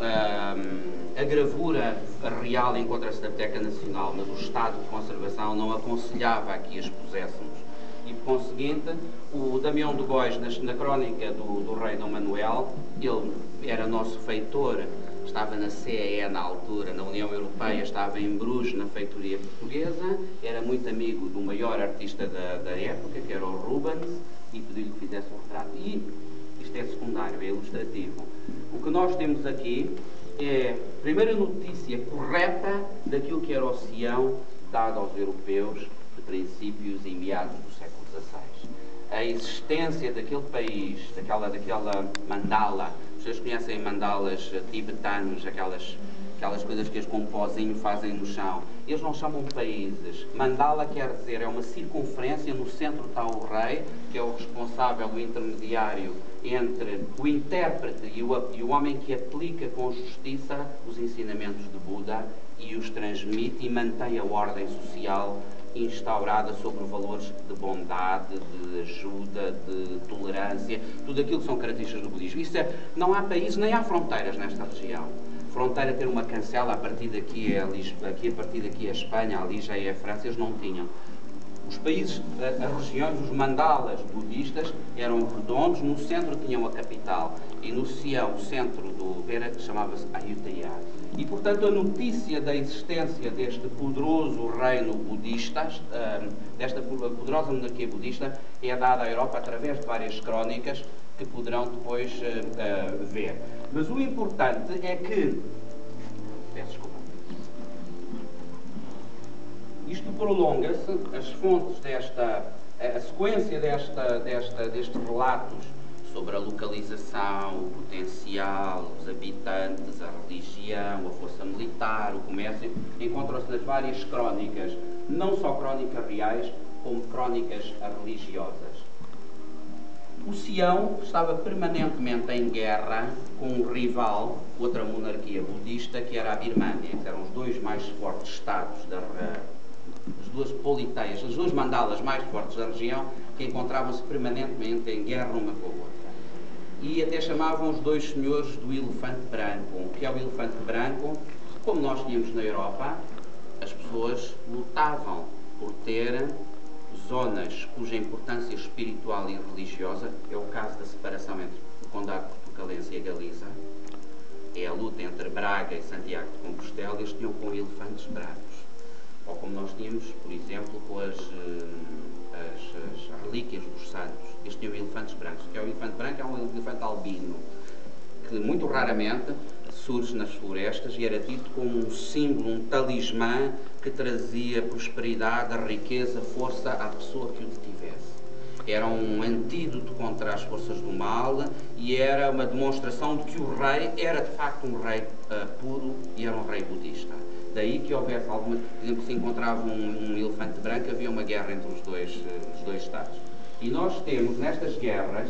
a gravura real encontra-se na Biblioteca Nacional, mas o estado de conservação não aconselhava a que a expuséssemos. E, por conseguinte, o Damião de Góis, na crónica do rei Dom Manuel, ele era nosso feitor, estava na CEE na altura, na União Europeia, estava em Bruges, na feitoria portuguesa, era muito amigo do maior artista da época, que era o Rubens, e pediu-lhe que fizesse um retrato. E isto é secundário, é ilustrativo. O que nós temos aqui é a primeira notícia correta daquilo que era o Sião dado aos europeus de princípios e meados do século XVI. A existência daquele país, daquela mandala, vocês conhecem mandalas tibetanos, aquelas coisas que eles com um pozinho fazem no chão. Eles não chamam países. Mandala quer dizer, é uma circunferência, no centro está o rei, que é o responsável, o intermediário entre o intérprete e o homem que aplica com justiça os ensinamentos de Buda e os transmite e mantém a ordem social instaurada sobre valores de bondade, de ajuda, de tolerância, tudo aquilo que são características do budismo. Isso não há países nem há fronteiras nesta região. Fronteira ter uma cancela, a partir daqui é a partir daqui é a Espanha, ali já é a França, eles não tinham. Os países, as regiões, os mandalas budistas eram redondos, no centro tinham a capital e no Sião, o centro chamava-se Ayutthaya. E, portanto, a notícia da existência deste poderoso reino budista, desta poderosa monarquia budista, é dada à Europa através de várias crónicas que poderão depois ver. Mas o importante é que... Peço desculpa. Isto prolonga-se, as fontes a sequência destes relatos sobre a localização, o potencial, os habitantes, a religião, a força militar, o comércio, encontram-se nas várias crónicas, não só crónicas reais, como crónicas religiosas. O Sião estava permanentemente em guerra com um rival, outra monarquia budista, que era a Birmânia, que eram os dois mais fortes estados as duas politeias, as duas mandalas mais fortes da região, que encontravam-se permanentemente em guerra uma com a outra. E até chamavam os dois senhores do elefante branco. O que é o elefante branco? Como nós tínhamos na Europa, as pessoas lutavam por ter zonas cuja importância espiritual e religiosa, é o caso da separação entre o Condado Portucalense e a Galiza, é a luta entre Braga e Santiago de Compostela, eles tinham com elefantes brancos. Ou como nós tínhamos, por exemplo, com as relíquias dos santos. Eles tinham elefantes brancos. O que é o elefante branco? É um elefante albino, que muito raramente surge nas florestas e era dito como um símbolo, um talismã que trazia prosperidade, riqueza, força à pessoa que o detivesse. Era um antídoto contra as forças do mal e era uma demonstração de que o rei era de facto um rei puro e era um rei budista. Daí que houvesse alguma, por exemplo, se encontrava um elefante branco, havia uma guerra entre os dois estados. E nós temos nestas guerras,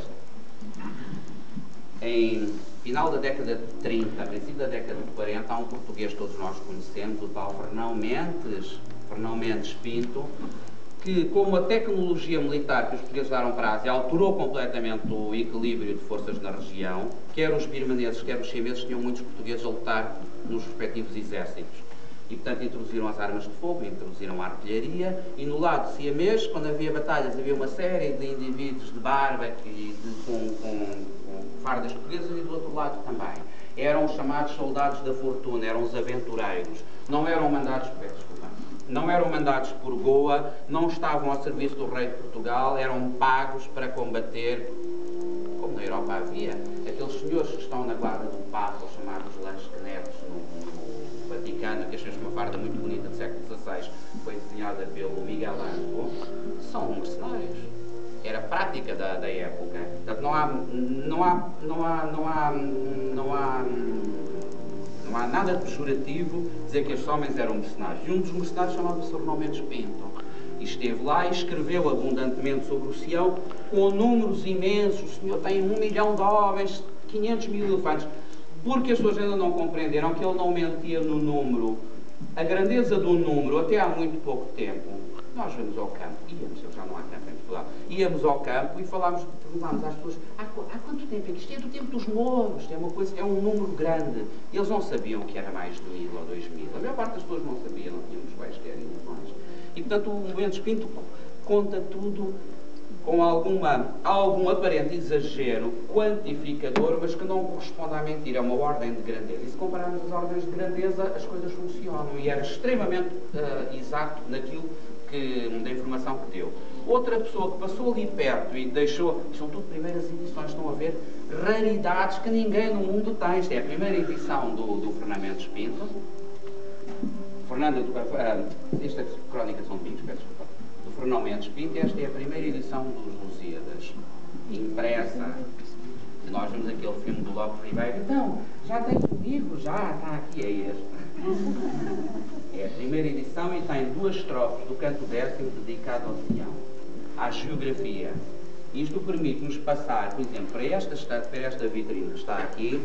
em final da década de 30, princípio da década de 40, há um português que todos nós conhecemos, o tal Fernão Mendes Pinto, que, como a tecnologia militar que os portugueses daram para a Ásia alterou completamente o equilíbrio de forças na região, quer os birmaneses, quer os chineses, tinham muitos portugueses a lutar nos respectivos exércitos. E, portanto, introduziram as armas de fogo, introduziram a artilharia, e no lado siamês, quando havia batalhas, havia uma série de indivíduos de barba com fardas portuguesas, e do outro lado também. Eram os chamados soldados da fortuna, eram os aventureiros. Não eram mandados por Goa, não estavam ao serviço do rei de Portugal, eram pagos para combater, como na Europa havia, aqueles senhores que estão na guarda do Papa, os chamados lansquenetes no Vaticano, que achamos uma farda muito bonita do século XVI, foi desenhada pelo Miguel Ângelo, são mercenários. Era prática da época. Portanto, não há nada de pejorativo dizer que estes homens eram mercenários. E um dos mercenários chamava-se Fernão Mendes Pinto. E esteve lá e escreveu abundantemente sobre o Sião, com números imensos. O senhor tem 1 milhão de homens, 500 mil elefantes. Porque as pessoas ainda não compreenderam que ele não mentia no número. A grandeza do número, até há muito pouco tempo, nós vamos ao campo, já não há campo em Portugal, íamos ao campo e perguntámos às pessoas, há quanto tempo é que isto é do tempo dos mouros, é um número grande. E eles não sabiam que era mais de 1000 ou 2000. A maior parte das pessoas não sabia, não tínhamos quaisquer ilusões. E, portanto, o Mendes Pinto conta tudo com algum aparente exagero quantificador, mas que não corresponde à mentira, é uma ordem de grandeza. E se compararmos as ordens de grandeza, as coisas funcionam. E era extremamente exato naquilo da informação que deu. Outra pessoa que passou ali perto e deixou, são tudo primeiras edições, estão a ver, raridades que ninguém no mundo tem. Esta é a primeira edição do Fernando Mendes Pinto. Esta é a Crónica de São Domingos, peço desculpa. Do Fernão Mendes Pinto, esta é a primeira edição dos Lusíadas, impressa. Nós vimos aquele filme do Lopes Ribeiro, então, já tem o livro, já está aqui, é este. É a primeira edição e tem 2 estrofes do canto 10º dedicado ao Sião, à geografia. Isto permite-nos passar, por exemplo, para esta vitrine que está aqui,